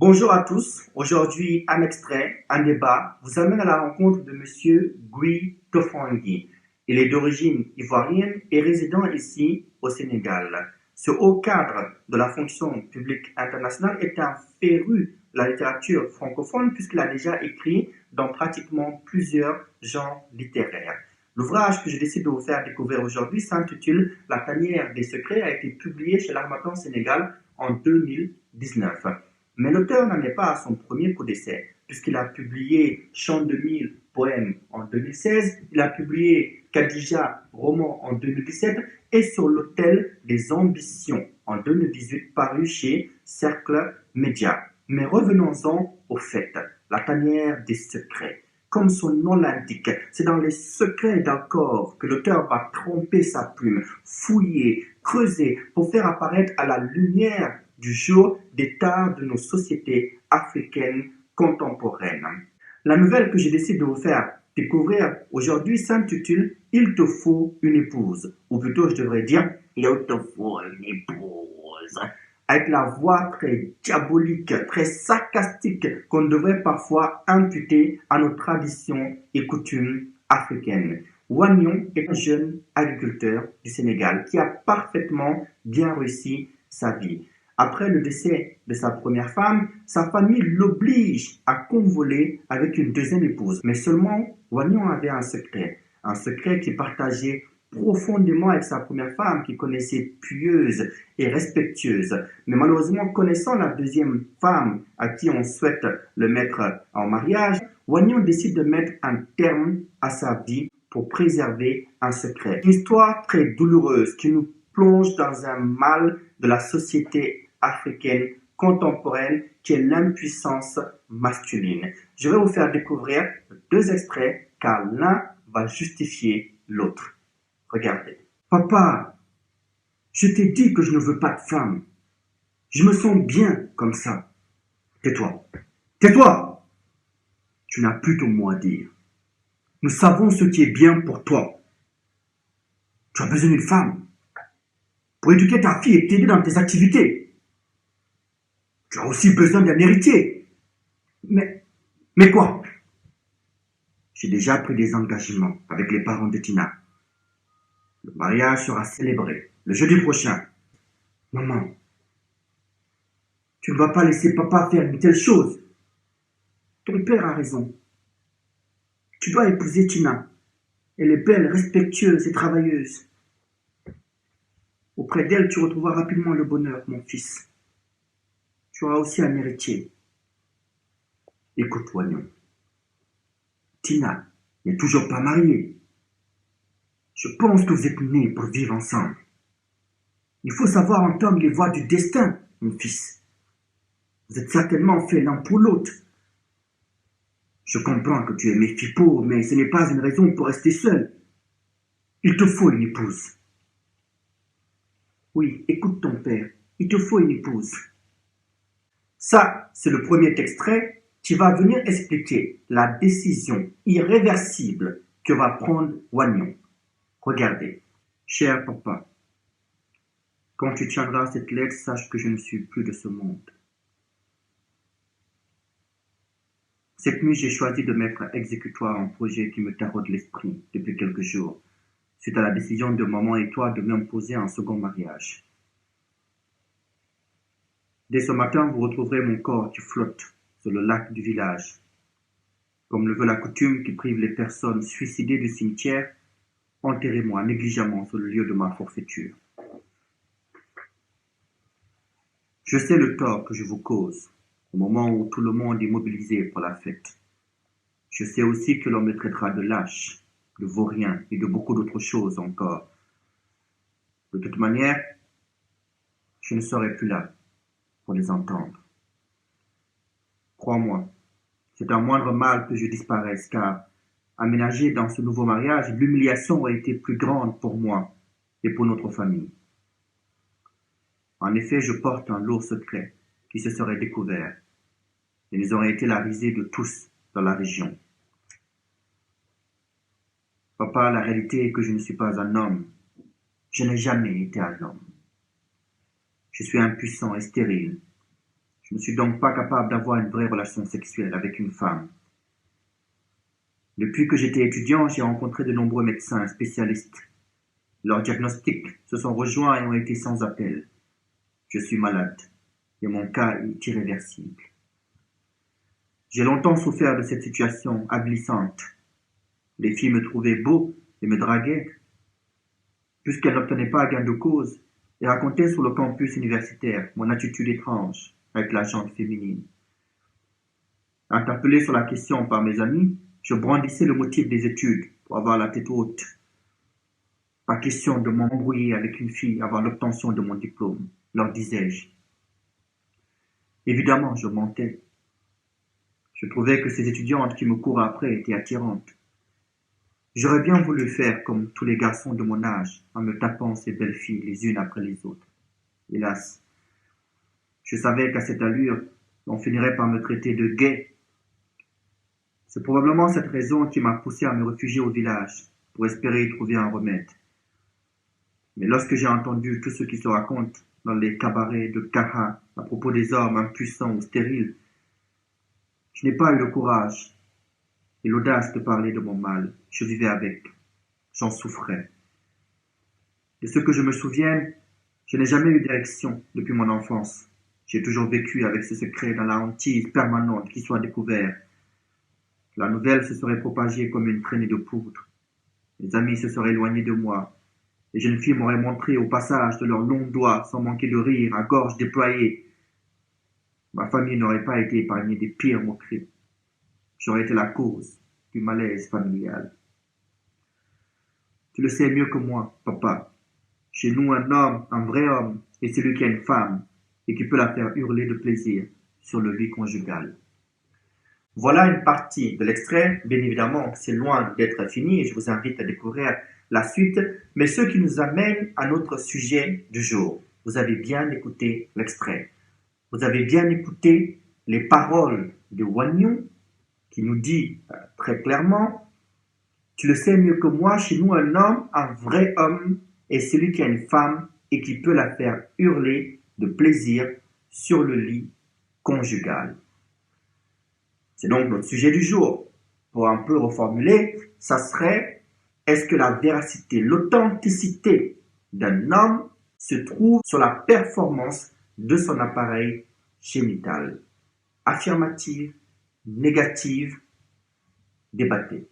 Bonjour à tous. Aujourd'hui, un extrait, un débat vous amène à la rencontre de Monsieur Guy Tofangui. Il est d'origine ivoirienne et résident ici au Sénégal. Ce haut cadre de la fonction publique internationale est un féru de la littérature francophone puisqu'il a déjà écrit dans pratiquement plusieurs genres littéraires. L'ouvrage que je décide de vous faire découvrir aujourd'hui s'intitule La tanière des secrets, a été publié chez l'Harmattan Sénégal en 2019. Mais l'auteur n'en est pas à son premier coup d'essai, puisqu'il a publié Chant de mille poèmes en 2016, il a publié Khadija, roman en 2017, et Sur l'autel des ambitions en 2018, paru chez Cercle Média. Mais revenons-en au fait, la tanière des secrets. Comme son nom l'indique, c'est dans les secrets d'un corps que l'auteur va tromper sa plume, fouiller, creuser pour faire apparaître à la lumière du jour des tares de nos sociétés africaines contemporaines. La nouvelle que je décide de vous faire découvrir aujourd'hui s'intitule Il te faut une épouse, ou plutôt je devrais dire Il te faut une épouse, avec la voix très diabolique, très sarcastique qu'on devrait parfois imputer à nos traditions et coutumes africaines. Wagnon est un jeune agriculteur du Sénégal qui a parfaitement bien réussi sa vie. Après le décès de sa première femme, sa famille l'oblige à convoler avec une deuxième épouse. Mais seulement, Wagnon avait un secret qu'il partageait profondément avec sa première femme, qu'il connaissait pieuse et respectueuse. Mais malheureusement, connaissant la deuxième femme à qui on souhaite le mettre en mariage, Wagnon décide de mettre un terme à sa vie pour préserver un secret. Une histoire très douloureuse qui nous plonge dans un mal de la société africaine contemporaine qui est l'impuissance masculine. Je vais vous faire découvrir deux extraits car l'un va justifier l'autre. Regardez. Papa, je t'ai dit que je ne veux pas de femme. Je me sens bien comme ça. Tais-toi. Tais-toi. Tu n'as plus ton mot à dire. Nous savons ce qui est bien pour toi. Tu as besoin d'une femme pour éduquer ta fille et t'aider dans tes activités. Tu as aussi besoin d'un héritier. Mais quoi? J'ai déjà pris des engagements avec les parents de Tina. Le mariage sera célébré le jeudi prochain. Maman, tu ne vas pas laisser papa faire une telle chose. Ton père a raison. Tu dois épouser Tina. Elle est belle, respectueuse et travailleuse. Auprès d'elle, tu retrouveras rapidement le bonheur, mon fils. Tu auras aussi un héritier. Écoute, Wagnon. Tina n'est toujours pas mariée. Je pense que vous êtes nés pour vivre ensemble. Il faut savoir entendre les voix du destin, mon fils. Vous êtes certainement faits l'un pour l'autre. Je comprends que tu es méfipo, mais ce n'est pas une raison pour rester seul. Il te faut une épouse. Oui, écoute ton père. Il te faut une épouse. Ça, c'est le premier extrait qui va venir expliquer la décision irréversible que va prendre Wagnon. Regardez. Cher papa, quand tu tiendras cette lettre, sache que je ne suis plus de ce monde. Cette nuit, j'ai choisi de mettre exécutoire un projet qui me taraude l'esprit depuis quelques jours, suite à la décision de maman et toi de m'imposer un second mariage. Dès ce matin, vous retrouverez mon corps qui flotte sur le lac du village. Comme le veut la coutume qui prive les personnes suicidées du cimetière, enterrez-moi négligemment sur le lieu de ma forfaiture. Je sais le tort que je vous cause, au moment où tout le monde est mobilisé pour la fête. Je sais aussi que l'on me traitera de lâche, de vaurien et de beaucoup d'autres choses encore. De toute manière, je ne serai plus là pour les entendre. Crois-moi, c'est un moindre mal que je disparaisse, car, aménagé dans ce nouveau mariage, l'humiliation a été plus grande pour moi et pour notre famille. En effet, je porte un lourd secret qui se serait découvert, et ils auraient été la risée de tous dans la région. Papa, la réalité est que je ne suis pas un homme. Je n'ai jamais été un homme. Je suis impuissant et stérile. Je ne suis donc pas capable d'avoir une vraie relation sexuelle avec une femme. Depuis que j'étais étudiant, j'ai rencontré de nombreux médecins spécialistes. Leurs diagnostics se sont rejoints et ont été sans appel. Je suis malade et mon cas est irréversible. J'ai longtemps souffert de cette situation avilissante. Les filles me trouvaient beau et me draguaient, puisqu'elles n'obtenaient pas gain de cause, et racontaient sur le campus universitaire mon attitude étrange avec la gente féminine. Interpellé sur la question par mes amis, je brandissais le motif des études pour avoir la tête haute. Pas question de m'embrouiller avec une fille avant l'obtention de mon diplôme, leur disais-je. Évidemment, je mentais. Je trouvais que ces étudiantes qui me courent après étaient attirantes. J'aurais bien voulu faire comme tous les garçons de mon âge, en me tapant ces belles filles les unes après les autres. Hélas, je savais qu'à cette allure, on finirait par me traiter de gay. C'est probablement cette raison qui m'a poussé à me réfugier au village, pour espérer y trouver un remède. Mais lorsque j'ai entendu tout ce qui se raconte dans les cabarets de Kaha à propos des hommes impuissants ou stériles, je n'ai pas eu le courage et l'audace de parler de mon mal. Je vivais avec, j'en souffrais. De ce que je me souvienne, je n'ai jamais eu d'érection depuis mon enfance. J'ai toujours vécu avec ce secret dans la hantise permanente qu'il soit découvert. La nouvelle se serait propagée comme une traînée de poudre. Mes amis se seraient éloignés de moi. Les jeunes filles m'auraient montré au passage de leurs longs doigts sans manquer de rire, à gorge déployée. Ma famille n'aurait pas été épargnée des pires moqueries. J'aurais été la cause du malaise familial. Tu le sais mieux que moi, papa. Chez nous, un homme, un vrai homme, est celui qui a une femme et qui peut la faire hurler de plaisir sur le lit conjugal. Voilà une partie de l'extrait. Bien évidemment, c'est loin d'être fini et je vous invite à découvrir la suite. Mais ce qui nous amène à notre sujet du jour. Vous avez bien écouté l'extrait. Vous avez bien écouté les paroles de Wagnon qui nous dit très clairement: tu le sais mieux que moi, chez nous, un homme, un vrai homme, est celui qui a une femme et qui peut la faire hurler de plaisir sur le lit conjugal. C'est donc notre sujet du jour. Pour un peu reformuler, ça serait: est-ce que la véracité, l'authenticité d'un homme se trouve sur la performance de son appareil génital? Affirmative, négative, débattez.